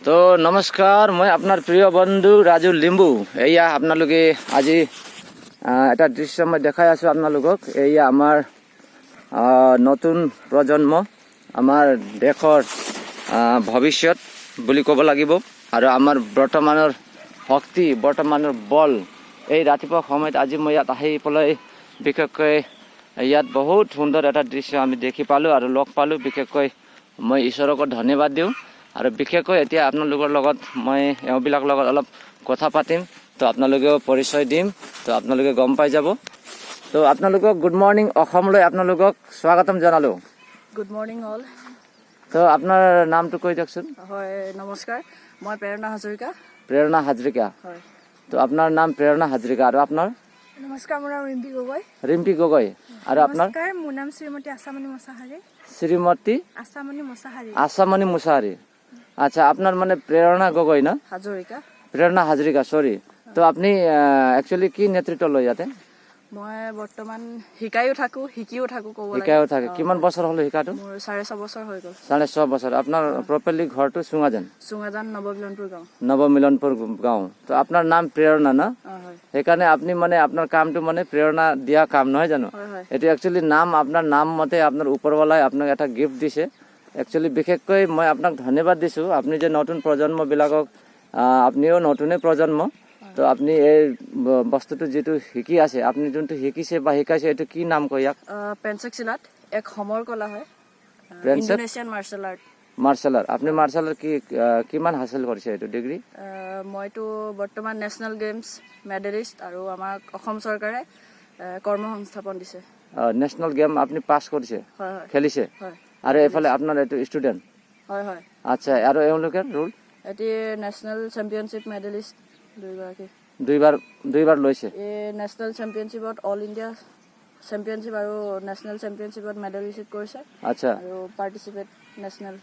তো নমস্কাৰ, মই আপোনাৰ প্ৰিয় বন্ধু ৰাজু লিম্বু। এয়া আপোনালোকে আজি এটা দৃশ্য মই দেখাই আছোঁ আপোনালোকক। এয়া আমাৰ নতুন প্ৰজন্ম, আমাৰ দেশৰ ভৱিষ্যত বুলি ক'ব লাগিব। আৰু আমাৰ বৰ্তমানৰ শক্তি, বৰ্তমানৰ বল। এই ৰাতিপুৱা সময়ত আজি মই ইয়াত আহি পেলাই বিশেষকৈ ইয়াত বহুত সুন্দৰ এটা দৃশ্য আমি দেখি পালোঁ আৰু লগ পালোঁ। বিশেষকৈ মই ঈশ্বৰক ধন্যবাদ দিওঁ। আৰু বিশেষকৈ এতিয়া আপোনালোকৰ লগত মই এওঁবিলাক লগত অলপ কথা পাতিম। তো আপোনালোকেও পৰিচয় দিম, তো আপোনালোকে গম পাই যাব। তো আপোনালোকক গুড মৰ্ণিং, অসমলৈ আপোনালোকক স্বাগতম জনালোঁ। Good morning all. তো আপোনাৰ নামটো কৈ দিয়কচোন। হয়, নমস্কাৰ, মই প্ৰেৰণা হাজৰিকা। প্ৰেৰণা হাজৰিকা। হয়। তো আপোনাৰ নাম প্ৰেৰণা হাজৰিকা। আৰু আপোনাৰ? নমস্কাৰ, মোৰ নাম ৰিম্পী গগৈ। ৰিম্পী গগৈ। আৰু আপোনাৰ? নমস্কাৰ, মোৰ নাম শ্ৰীমতী আছামণি মুছাহাৰী। শ্ৰীমতী আছামণি মুছাহাৰী। আছামণি মুছাহাৰী। আচ্ছা, আপনাৰ মানে প্ৰেৰণা গগৈ না? হাজৰিকা। প্ৰেৰণা হাজৰিকা, সৰি। তো আপনি একচুয়ালি কি নেতৃত্ব লয় ইয়াতে? মই বৰ্তমান শিকিও থাকো ক'ব লাগে। শিকায়ও থাকে। কিমান বছৰ হ'ল শিকাটো? মোৰ 6.5 বছৰ হৈ গ'ল। 6.5 বছৰ। আপোনাৰ প্ৰপাৰলি ঘৰটো চুঙাজান? চুঙাজান নৱমিলনপুৰ গাঁও। নৱমিলনপুৰ গাঁও। তো আপোনাৰ নাম প্ৰেৰণা না? হয়। সেইকাৰণে আপুনি মানে আপোনাৰ কামটো মানে প্ৰেৰণা দিয়া কাম, নহয় জানো? হয়। এইটো একচুয়ালি নাম, আপোনাৰ নাম মতে আপোনাৰ ওপৰৱালাই আপোনাক এটা গিফ্ট দিছে। একচুয়ালি বিশেষকৈ মই আপোনাক ধন্যবাদ দিছোঁ। আপুনি যে নতুন প্ৰজন্মবিলাকক, আপুনিও নতুনে প্ৰজন্ম, তো আপুনি এই বস্তুটো যিটো শিকি আছে, আপুনি যোনটো শিকিছে বা শিকাইছে, এইটো কি নাম কয় ইয়াক? পেঞ্চক চিলাত এক সমৰ কলা হয়। Pencak Indonesian martial art. Martial art. আপুনি মাৰ্চেল আৰ্ট কিমান হাসিল কৰিছে এইটো ডিগ্ৰী? মইতো বৰ্তমান নেশ্যনেল গেমছ মেডেলিষ্ট আৰু আমাক অসম চৰকাৰে কৰ্ম সংস্থাপন দিছে। নেশ্যনেল গেম আপুনি পাছ কৰিছে? হয়। খেলিছে? হয়। আৰু এইফালে আপোনাৰ এইটো ষ্টুডেণ্ট? হয়। আচ্ছা, আৰু এওঁলোকে ৰোল? এটি নেশ্যনেল চেম্পিয়নশ্বিপ মেডেলিষ্ট দুইগৰাকী। দুইবাৰ লৈছে? এই নেশ্যনেল চেম্পিয়নশ্বিপত অল ইণ্ডিয়া চেম্পিয়নশ্বিপ আৰু নেশ্যনেল চেম্পিয়নশ্বিপত মেডেল ৰিচিভ কৰিছে। আচ্ছা। আৰু পাৰ্টিচিপেট নেশ্যনেল।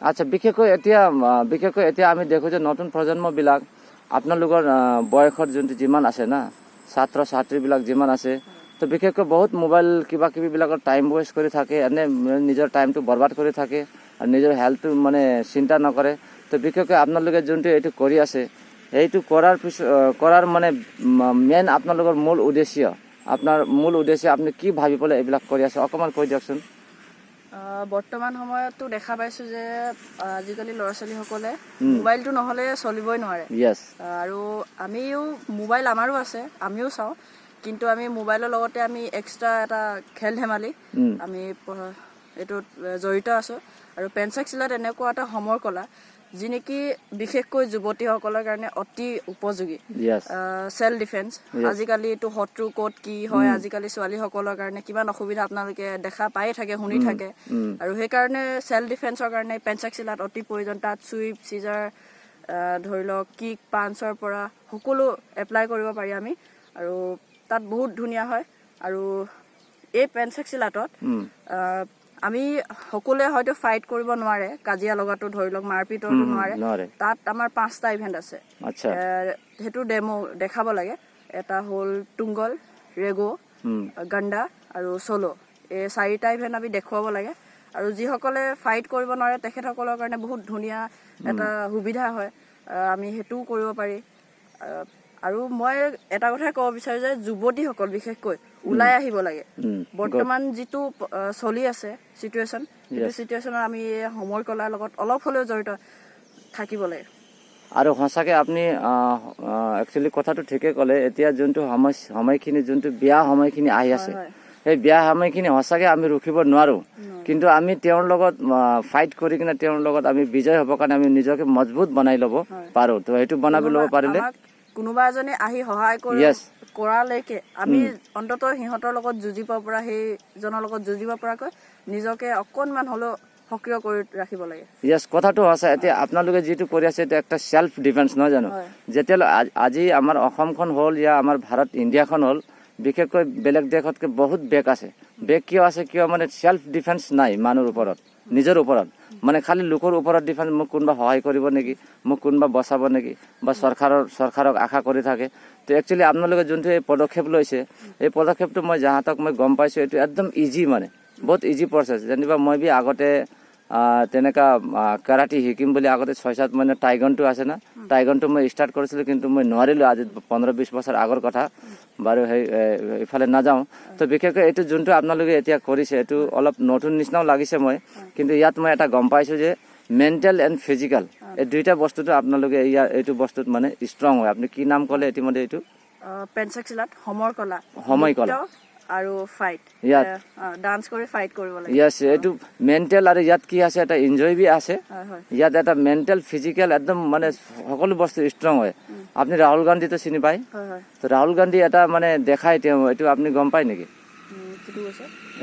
আচ্ছা, বিশেষকৈ এতিয়া আমি দেখোঁ যে নতুন প্ৰজন্মবিলাক আপোনালোকৰ বয়সৰ যোনটো যিমান আছে না, ছাত্ৰ ছাত্ৰীবিলাক যিমান আছে, তো বিশেষকৈ বহুত মোবাইল কিবা কিবিবিলাকৰ টাইম ৱেষ্ট কৰি থাকে, এনে নিজৰ টাইমটো বৰবাদ কৰি থাকে আৰু নিজৰ হেল্থটো মানে চিন্তা নকৰে। তো বিশেষকৈ আপোনালোকে যোনটো এইটো কৰি আছে, এইটো কৰাৰ মানে মেইন আপোনালোকৰ মূল উদ্দেশ্য আপুনি কি ভাবি পেলাই এইবিলাক কৰি আছে, অকণমান কৈ দিয়কচোন। বৰ্তমান সময়তো দেখা পাইছোঁ যে আজিকালি ল'ৰা ছোৱালীসকলে মোবাইলটো নহ'লে চলিবই নোৱাৰে। আৰু আমিও মোবাইল আমাৰো আছে, আমিও চাওঁ, কিন্তু আমি মোবাইলৰ লগতে আমি এক্সট্ৰা এটা খেল ধেমালি আমি এইটোত জড়িত আছোঁ। আৰু পেঞ্চক চিলাত এনেকুৱা এটা সমৰ কলা যি নেকি বিশেষকৈ যুৱতীসকলৰ কাৰণে অতি উপযোগী। Self defence. আজিকালি এইটো শত্ৰু ক'ত কি হয়, আজিকালি ছোৱালীসকলৰ কাৰণে কিমান অসুবিধা আপোনালোকে দেখা পায়ে থাকে, শুনি থাকে। আৰু সেইকাৰণে চেল্ফ ডিফেন্সৰ কাৰণে পেঞ্চক চিলাত অতি প্ৰয়োজন। তাত চুইপ, চিজাৰ, ধৰি লওক কিক, পাঞ্চৰ পৰা সকলো এপ্লাই কৰিব পাৰি আমি। আৰু তাত বহুত ধুনীয়া হয়। আৰু এই পেঞ্চক চিলাটত আমি সকলোৱে হয়তো ফাইট কৰিব নোৱাৰে, কাজিয়া লগাটো ধৰি লওক মাৰপিটৰটো নোৱাৰে। তাত আমাৰ 5টা ইভেণ্ট আছে। সেইটো ডেমো দেখাব লাগে। এটা হ'ল তুংগল, ৰেগো, গাণ্ডা আৰু চলো। এই 4টা ইভেণ্ট আমি দেখুৱাব লাগে। আৰু যিসকলে ফাইট কৰিব নোৱাৰে তেখেতসকলৰ কাৰণে বহুত ধুনীয়া এটা সুবিধা হয়, আমি সেইটোও কৰিব পাৰি। আৰু মই এটা কথাই ক'ব বিচাৰোঁ যে যুৱতীসকল বিশেষকৈ ওলাই আহিব লাগে। বৰ্তমান যিটো চলি আছে চিটুৱেশ্যন, সেইটো চিটুৱেশ্যনত আমি সমৰ কলাৰ লগত অলপ হ'লেও জড়িত থাকিব লাগে। আৰু সঁচাকৈ আপুনি একচুৱেলি কথাটো ঠিকেই ক'লে। এতিয়া যোনটো সময়খিনি, যোনটো বিয়া সময়খিনি আহি আছে, সেই বিয়া সময়খিনি সঁচাকৈ আমি ৰখিব নোৱাৰোঁ। কিন্তু আমি তেওঁৰ লগত ফাইট কৰি কিনে তেওঁৰ লগত আমি বিজয় হ'বৰ কাৰণে আমি নিজকে মজবুত বনাই ল'ব পাৰোঁ। তো সেইটো বনাই ল'ব পাৰিলে কোনোবা এজনে আহি সহায় কৰালৈকে আমি অন্ততঃ সিহঁতৰ লগত যুঁজিব পৰা, সেইজনৰ লগত যুঁজিব পৰাকৈ নিজকে অকণমান হ'লেও সক্ৰিয় কৰি ৰাখিব লাগে। কথাটো সঁচা। এতিয়া আপোনালোকে যিটো কৰি আছে, এইটো একটা চেল্ফ ডিফেন্স, নহয় জানো? যেতিয়ালৈ আজি আমাৰ অসমখন হ'ল, আমাৰ ভাৰত ইণ্ডিয়াখন হ'ল, বিশেষকৈ বেলেগ দেশতকৈ বহুত বেগ আছে। বেগ কিয় আছে? কিয় মানে চেল্ফ ডিফেন্স নাই মানুহৰ ওপৰত, নিজৰ ওপৰত। মানে খালি লোকৰ ওপৰত ডিফেন্স, মোক কোনোবা সহায় কৰিব নেকি, মোক কোনোবা বচাব নেকি, বা চৰকাৰক আশা কৰি থাকে। তো একচুৱেলি আপোনালোকে যোনটো এই পদক্ষেপ লৈছে, এই পদক্ষেপটো মই যাহাতক মই গম পাইছোঁ, এইটো একদম ইজি, মানে বহুত ইজি প্ৰচেছ। যেনিবা মই আগতে তেনেকুৱা কাৰাটে শিকিম বুলি আগতে 6-7 মানে টাইগনটো আছে না টাইগনটো মই ষ্টাৰ্ট কৰিছিলোঁ কিন্তু মই নোৱাৰিলোঁ আজি 15-20 বছৰ আগৰ কথা বাৰু সেই ইফালে নাযাওঁ তো বিশেষকৈ এইটো যোনটো আপোনালোকে এতিয়া কৰিছে এইটো অলপ নতুন নিচিনাও লাগিছে মই কিন্তু ইয়াত মই এটা গম পাইছোঁ যে মেণ্টেল এণ্ড ফিজিকেল এই দুইটা বস্তুটো আপোনালোকে ইয়াৰ এইটো বস্তুত মানে ষ্ট্ৰং হয় আপুনি কি নাম ক'লে ইতিমধ্যে এইটো পেনচাকচিলাত সমৰ কলা আৰু ফাইট ইয়াত ডান্স কৰি ফাইট কৰিব লাগে ইয়াস এইটো মেণ্টেল আৰু ইয়াত কি আছে এটা এনজয় বি আছে ইয়াত এটা মেণ্টেল ফিজিকেল একদম মানে সকলো বস্তু ষ্ট্ৰং হয় আপুনি ৰাহুল গান্ধীটো চিনি পায় তো ৰাহুল গান্ধী এটা মানে দেখাই তেওঁ এইটো আপুনি গম পায় নেকি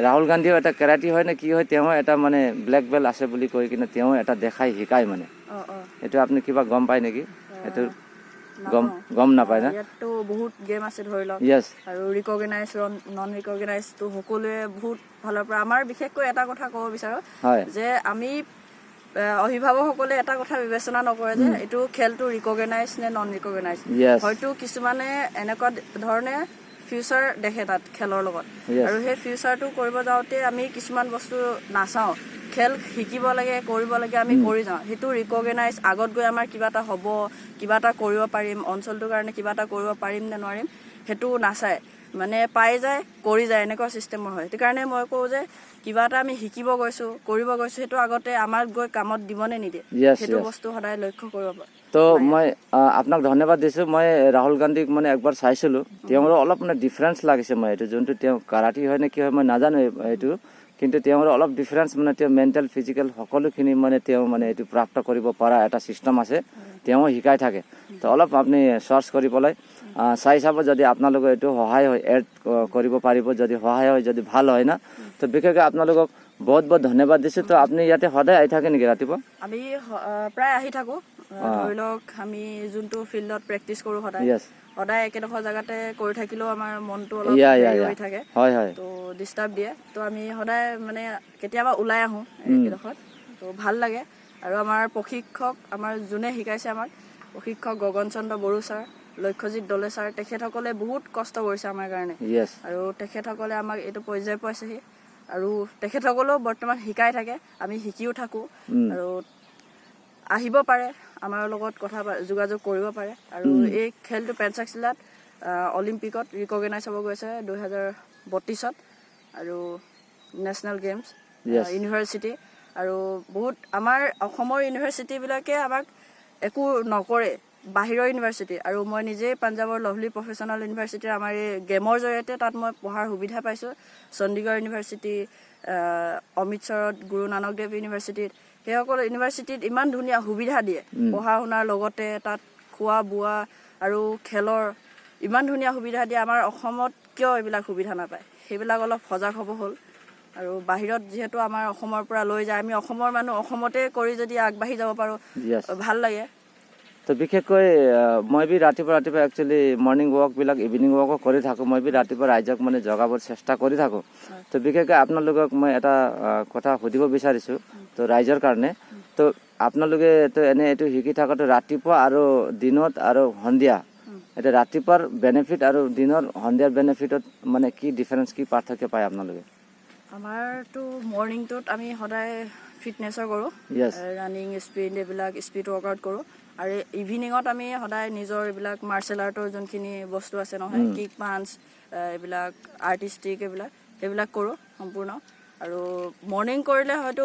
ৰাহুল গান্ধীও এটা কেৰাটে হয় নে কি হয় তেওঁ এটা মানে ব্লেক বেল্ট আছে বুলি কৈ কিনে তেওঁ এটা দেখাই শিকায় মানে এইটো আপুনি কিবা গম পায় নেকি এইটো গম নাপায় না ইয়াতো বহুত গেম আছে ধৰি লওক আৰু ৰিকগনাইজ নন ৰিকগনাইজটো সকলোৱে বহুত ভালৰ পৰা আমাৰ বিশেষকৈ এটা কথা ক'ব বিচাৰো যে আমি অভিভাৱকসকলে এটা কথা বিবেচনা নকৰে যে এইটো খেলটো ৰিকগনাইজ নে নন ৰিকগনাইজ হয়তো কিছুমানে এনেকুৱা ধৰণে ফিউচাৰ দেখে তাত খেলৰ লগত আৰু সেই ফিউচাৰটো কৰিব যাওঁতে আমি কিছুমান বস্তু নাচাওঁ খেল শিকিব লাগে কৰিব লাগে আমি কৰি যাওঁ সেইটো ৰিকগনাইজ আগত গৈ আমাৰ কিবা এটা হ'ব কিবা এটা কৰিব পাৰিম অঞ্চলটোৰ কাৰণে কিবা এটা কৰিব পাৰিম নে নোৱাৰিম সেইটো নাচায় মানে পাই যায় কৰি যায় এনেকুৱা চিষ্টেমৰ হয় সেইটো কাৰণে মই কওঁ যে কিবা এটা আমি শিকিব গৈছোঁ কৰিব গৈছোঁ সেইটো আগতে আমাক গৈ কামত দিবনে নিদিয়ে সেইটো বস্তু সদায় লক্ষ্য কৰিব পাৰে তো মই আপোনাক ধন্যবাদ দিছোঁ মই ৰাহুল গান্ধীক মানে একবাৰ চাইছিলোঁ তেওঁৰ অলপ মানে ডিফাৰেঞ্চ লাগিছে মই এইটো যোনটো তেওঁ কাৰাটে হয় নে কি হয় মই নাজানো এইটো কিন্তু তেওঁৰ অলপ ডিফাৰেঞ্চ মানে তেওঁ মেণ্টেল ফিজিকেল সকলোখিনি মানে তেওঁ মানে এইটো প্ৰাপ্ত কৰিব পৰা এটা ছিষ্টেম আছে তেওঁ শিকাই থাকে তো অলপ আপুনি চাৰ্চ কৰি পেলাই চাই চাব যদি আপোনালোকৰ এইটো সহায় হয় এড কৰিব পাৰিব যদি সহায় হয় যদি ভাল হয় না তো বিশেষকৈ আপোনালোকক বহুত বহুত ধন্যবাদ দিছোঁ তো আপুনি ইয়াতে সদায় আহি থাকে নেকি ৰাতিপুৱা আমি প্ৰায় আহি থাকোঁ ধৰি লওক আমি যোনটো ফিল্ডত প্ৰেক্টিচ কৰোঁ সদায় একেডোখৰ জেগাতে কৰি থাকিলেও আমাৰ মনটো অলপ হৈ থাকে তো ডিষ্টাৰ্ব দিয়ে তো আমি সদায় মানে কেতিয়াবা ওলাই আহোঁ একেডোখৰত তো ভাল লাগে আৰু আমাৰ প্ৰশিক্ষক আমাৰ যোনে শিকাইছে আমাক প্ৰশিক্ষক গগন চন্দ্ৰ বড়ো ছাৰ লক্ষ্যজিৎ দলে ছাৰ তেখেতসকলে বহুত কষ্ট কৰিছে আমাৰ কাৰণে আৰু তেখেতসকলে আমাক এইটো পৰ্যায় পাইছেহি আৰু তেখেতসকলেও বৰ্তমান শিকাই থাকে আমি শিকিও থাকোঁ আৰু আহিব পাৰে আমাৰ লগত কথা যোগাযোগ কৰিব পাৰে আৰু এই খেলটো পেনচাকচিলাত অলিম্পিকত ৰিকগনাইজ হ'ব গৈছে 2032 আৰু নেশ্যনেল গেমছ ইউনিভাৰ্চিটি আৰু বহুত আমাৰ অসমৰ ইউনিভাৰ্চিটিবিলাকে আমাক একো নকৰে বাহিৰৰ ইউনিভাৰ্চিটি আৰু মই নিজেই পাঞ্জাৱৰ লভলি প্ৰফেচনেল ইউনিভাৰ্চিটিৰ আমাৰ এই গেমৰ জৰিয়তে তাত মই পঢ়াৰ সুবিধা পাইছোঁ চণ্ডীগড় ইউনিভাৰ্চিটি অমৃতসৰত গুৰু নানক দেৱ ইউনিভাৰ্চিটিত সেইসকল ইউনিভাৰ্চিটিত ইমান ধুনীয়া সুবিধা দিয়ে পঢ়া শুনাৰ লগতে তাত খোৱা বোৱা আৰু খেলৰ ইমান ধুনীয়া সুবিধা দিয়ে আমাৰ অসমত কিয় এইবিলাক সুবিধা নাপায় সেইবিলাক অলপ সজাগ হ'ব হ'ল আৰু বাহিৰত যিহেতু আমাৰ অসমৰ পৰা লৈ যায় আমি অসমৰ মানুহ অসমতে কৰি যদি আগবাঢ়ি যাব পাৰোঁ ভাল লাগে তো বিশেষকৈ মই ৰাতিপুৱা একচুৱেলি মৰ্ণিং ৱাকবিলাক ইভিনিং ৱাকো কৰি থাকোঁ মই ৰাতিপুৱা ৰাইজক মানে জগাবৰ চেষ্টা কৰি থাকোঁ তো বিশেষকৈ আপোনালোকক মই এটা কথা সুধিব বিচাৰিছোঁ তো ৰাইজৰ কাৰণে তো আপোনালোকে তো এনে এইটো শিকি থকাটো ৰাতিপুৱা আৰু দিনত আৰু সন্ধিয়া এতিয়া ৰাতিপুৱাৰ বেনিফিট আৰু দিনৰ সন্ধিয়াৰ বেনিফিটত মানে কি ডিফাৰেঞ্চ কি পাৰ্থক্য পায় আপোনালোকে আমাৰতো মৰ্ণিংটোত আমি সদায় ফিটনেছৰ কৰোঁ ৰানিং স্প্ৰিণ্ট এইবিলাক স্পীড ৱৰ্কআউট কৰোঁ আৰু ইভিনিঙত আমি সদায় নিজৰ এইবিলাক মাৰ্চেল আৰ্টৰ যোনখিনি বস্তু আছে নহয় কিক পাঞ্চ এইবিলাক আৰ্টিষ্টিক সেইবিলাক কৰোঁ সম্পূৰ্ণ আৰু মৰ্ণিং কৰিলে হয়তো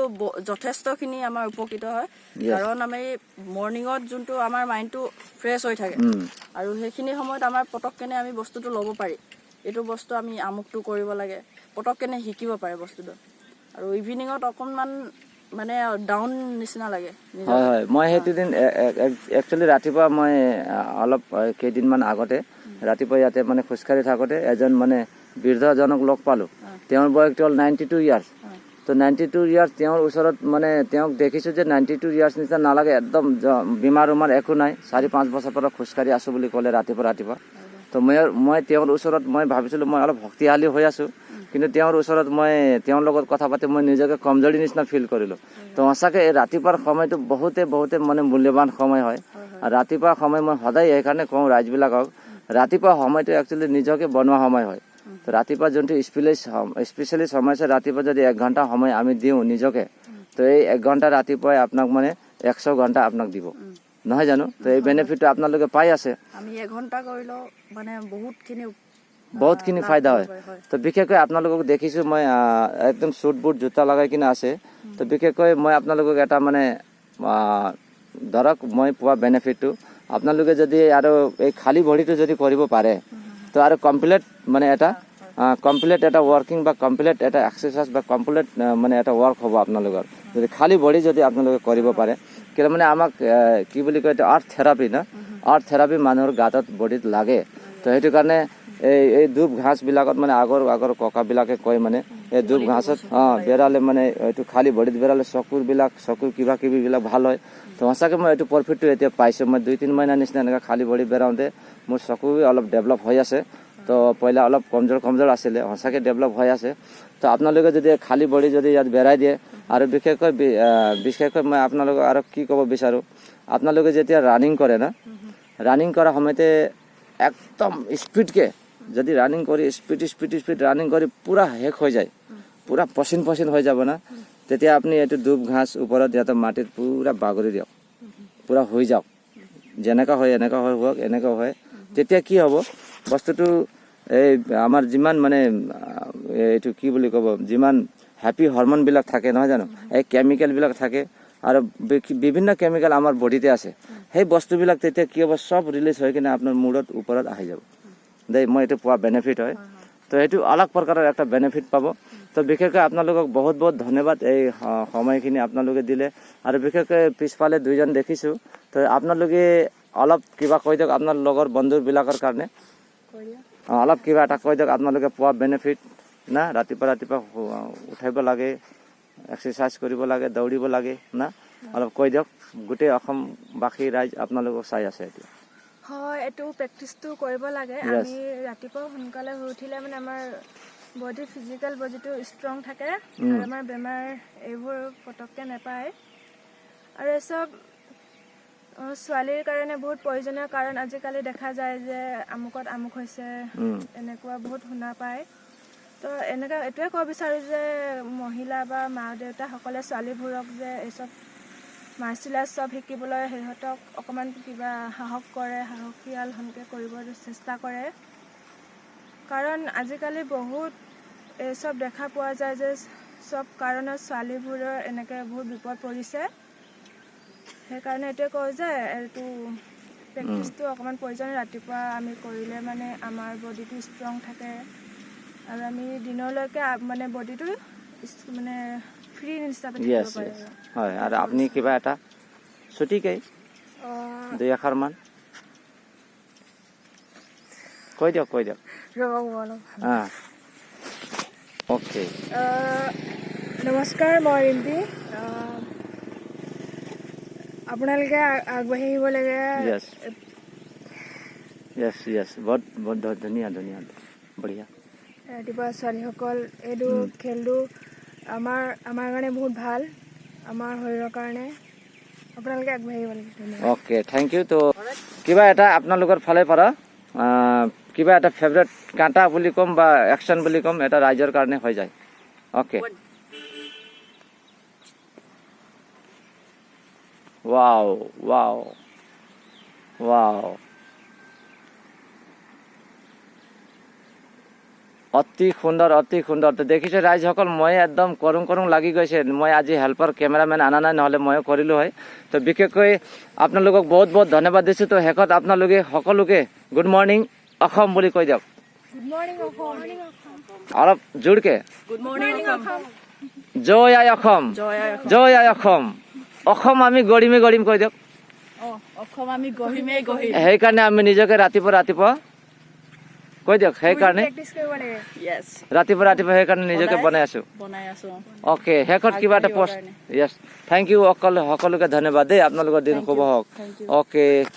যথেষ্টখিনি আমাৰ উপকৃত হয় কাৰণ আমি মৰ্ণিঙত যোনটো আমাৰ মাইণ্ডটো ফ্ৰেছ হৈ থাকে আৰু সেইখিনি সময়ত আমাৰ পটককেনে আমি বস্তুটো ল'ব পাৰি এইটো বস্তু আমি আমুকটো কৰিব লাগে পটককেনে শিকিব পাৰে বস্তুটো আৰু ইভিনিঙত অকণমান মানে ডাউন নিচিনা লাগে হয় মই সেইটো দিন একচুৱেলি ৰাতিপুৱা মই অলপ কেইদিনমান আগতে ৰাতিপুৱা ইয়াতে মানে খোজকাঢ়ি থাকোঁতে এজন মানে বৃদ্ধজনক লগ পালোঁ তেওঁৰ বয়স হ'ল 92 ইয়াৰ্ছ তো 92 ইয়াৰ্ছ তেওঁৰ ওচৰত মানে তেওঁক দেখিছোঁ যে 92 ইয়াৰ্ছ নিচিনা নালাগে একদম বেমাৰ উমাৰ একো নাই 4-5 বছৰৰ পৰা খোজকাঢ়ি আছোঁ বুলি ক'লে ৰাতিপুৱা তো মই তেওঁৰ ওচৰত মই ভাবিছিলোঁ মই অলপ শক্তিশালী হৈ আছোঁ কিন্তু তেওঁৰ ওচৰত মই তেওঁৰ লগত কথা পাতি মই নিজকে কমজোৰি নিচিনা ফিল কৰিলোঁ তো সঁচাকৈ এই ৰাতিপুৱাৰ সময়টো বহুতে মানে মূল্যৱান সময় হয় আৰু ৰাতিপুৱা সময় মই সদায় সেইকাৰণে কওঁ ৰাইজবিলাকক ৰাতিপুৱা সময়টো একচুৱেলি নিজকে বনোৱা সময় হয় তো ৰাতিপুৱা যোনটো স্পেচিয়েলি সময় আছে ৰাতিপুৱা যদি 1 ঘণ্টা সময় আমি দিওঁ নিজকে তো এই 1 ঘণ্টা ৰাতিপুৱাই আপোনাক মানে 100 ঘণ্টা আপোনাক দিব নহয় জানো তো এই বেনিফিটটো আপোনালোকে পাই আছে আমি 1 ঘণ্টা কৰিলেও মানে বহুতখিনি ফায়দা হয় তো বিশেষকৈ আপোনালোকক দেখিছো মই একদম শুট বুট জোতা লগাই কিনে আছে তো বিশেষকৈ মই আপোনালোকক এটা মানে ধৰক মই পোৱা বেনিফিটটো আপোনালোকে যদি আৰু এই খালী ভৰিটো যদি কৰিব পাৰে তো আৰু কমপ্লিট মানে এটা কমপ্লিট এটা ৱৰ্কিং বা কমপ্লিট এটা এক্সাৰচাইজ বা কমপ্লিট মানে এটা ৱৰ্ক হ'ব আপোনালোকৰ যদি খালী ভৰি যদি আপোনালোকে কৰিব পাৰে কিয় মানে আমাক কি বুলি কয় এটা আৰ্ট থেৰাপি না আৰ্ট থেৰাপি মানুহৰ গাতত বডিত লাগে তো সেইটো কাৰণে এই ধূপ ঘাঁচবিলাকত মানে আগৰ ককাবিলাকে কয় মানে এই ধূপ ঘাঁচত বেৰালে মানে এইটো খালী ভৰিত বেৰালে চকুৰ কিবা কিবিবিলাক ভাল হয় তো সঁচাকৈ মই এইটো প্ৰফিটটো এতিয়া পাইছোঁ মই 2-3 মাহিনা নিচিনা এনেকৈ খালী ভৰি বেৰাওঁতে মোৰ চকু অলপ ডেভেলপ হৈ আছে তো পইলা অলপ কমজোৰ আছিলে সঁচাকৈ ডেভেলপ হৈ আছে তো আপোনালোকে যদি খালী ভৰি যদি ইয়াত বেৰাই দিয়ে আৰু বিশেষকৈ মই আপোনালোকক আৰু কি ক'ব বিচাৰোঁ আপোনালোকে যেতিয়া ৰানিং কৰে না ৰানিং কৰা সময়তে একদম স্পীডকৈ যদি ৰানিং কৰি স্পীড ৰানিং কৰি পূৰা শেষ হৈ যায় পূৰা পচিন হৈ যাব না তেতিয়া আপুনি এইটো ধূপ ঘাঁচ ওপৰত ইয়াতে মাটিত পূৰা বাগৰি দিয়ক পূৰা হৈ যাওক যেনেকুৱা হয় এনেকুৱা হয় তেতিয়া কি হ'ব বস্তুটো এই আমাৰ যিমান মানে এইটো কি বুলি ক'ব যিমান হেপী হৰমনবিলাক থাকে নহয় জানো এই কেমিকেলবিলাক থাকে আৰু বিভিন্ন কেমিকেল আমাৰ বডিতে আছে সেই বস্তুবিলাক তেতিয়া কি হ'ব চব ৰিলিজ হৈ কিনে আপোনাৰ মূৰত ওপৰত আহি যাব দেই মই এইটো পোৱা বেনিফিট হয় তো এইটো অলগ প্ৰকাৰৰ এটা বেনিফিট পাব তো বিশেষকৈ আপোনালোকক বহুত ধন্যবাদ এই সময়খিনি আপোনালোকে দিলে আৰু বিশেষকৈ পিছফালে 2জন দেখিছোঁ তো আপোনালোকে অলপ কিবা কৈ দিয়ক আপোনাৰ লগৰ বন্ধুবিলাকৰ কাৰণে অলপ কিবা এটা কৈ দিয়ক আপোনালোকে পোৱা বেনিফিট না ৰাতিপুৱা উঠাইব লাগে এক্সাৰচাইজ কৰিব লাগে দৌৰিব লাগে না অলপ কৈ দিয়ক গোটেই অসমবাসী ৰাইজ আপোনালোকক চাই আছে এতিয়া হয় এইটো প্ৰেক্টিছটো কৰিব লাগে আমি ৰাতিপুৱা সোনকালে শুই উঠিলে মানে আমাৰ বডি ফিজিকেল বডিটো ষ্ট্ৰং থাকে আৰু আমাৰ বেমাৰ এইবোৰ পটককৈ নাপায় আৰু এসব ছোৱালীৰ কাৰণে বহুত প্ৰয়োজনীয় কাৰণ আজিকালি দেখা যায় যে আমুক হৈছে এনেকুৱা বহুত শুনা পায় তো এনেকুৱা এইটোৱে ক'ব বিচাৰোঁ যে মহিলা বা মা দেউতাসকলে ছোৱালীবোৰক যে এইসব মাৰ্চিয়েল আৰ্ট চব শিকিবলৈ সিহঁতক অকণমান কিবা সাহস কৰে সাহসীয়াল সেনেকৈ কৰিব চেষ্টা কৰে কাৰণ আজিকালি বহুত এইসব দেখা পোৱা যায় যে চব কাৰণত ছোৱালীবোৰৰ এনেকৈ বহুত বিপদ পৰিছে সেইকাৰণে এইটোৱে কওঁ যে এইটো প্ৰেক্টিছটো অকণমান প্ৰয়োজন ৰাতিপুৱা আমি কৰিলে মানে আমাৰ বডিটো ষ্ট্ৰং থাকে আৰু আমি দিনলৈকে মানে বডিটো মানে ফ্ৰী হিচাপে থাকিব পাৰে হয় আৰু আপুনি কিবা এটা ছুটিকৈ 2 আখৰমান কৈ দিয়ক অ'কে নমস্কাৰ মই ৰিম্পী আপোনালোকে আগবাঢ়ি আহিব লাগে য়েছ বহুত ধুনীয়া বঢ়িয়া ৰাতিপুৱা ছোৱালীসকল এইটো খেলটো আমাৰ কাৰণে বহুত ভাল আমাৰ শৰীৰৰ কাৰণে আপোনালোকে আগবাঢ়ি আহিব লাগে অ'কে থেংক ইউ তো কিবা এটা আপোনালোকৰ ফালে পৰা কিবা এটা ফেভৰেট কাঁটা বুলি ক'ম বা একশ্যন বুলি ক'ম এটা ৰাইজৰ কাৰণে হৈ যায় অ'কে ৱাও অতি সুন্দৰ তো দেখিছে ৰাইজসকল মই একদম কৰোঁ লাগি গৈছে মই আজি হেল্পাৰ কেমেৰামেন অনা নাই নহ'লে ময়ো কৰিলোঁ হয় তো বিশেষকৈ আপোনালোকক বহুত ধন্যবাদ দিছোঁ তো শেষত আপোনালোকে সকলোকে গুড মৰ্ণিং অসম বুলি কৈ দিয়ক অলপ জোৰকে জয় আই অসম অসম আমি গঢ়িম কৈ দিয়ক সেইকাৰণে আমি নিজকে ৰাতিপুৱা কৈ দিয়ক সেইকাৰণে ৰাতিপুৱা সেইকাৰণে নিজকে বনাই আছো অ'কে শেষত কিবা এটা পষ্ট য়েছ থেংক ইউ সকলোকে ধন্যবাদ দেই আপোনালোকৰ দিন শুভ হওক অ'কে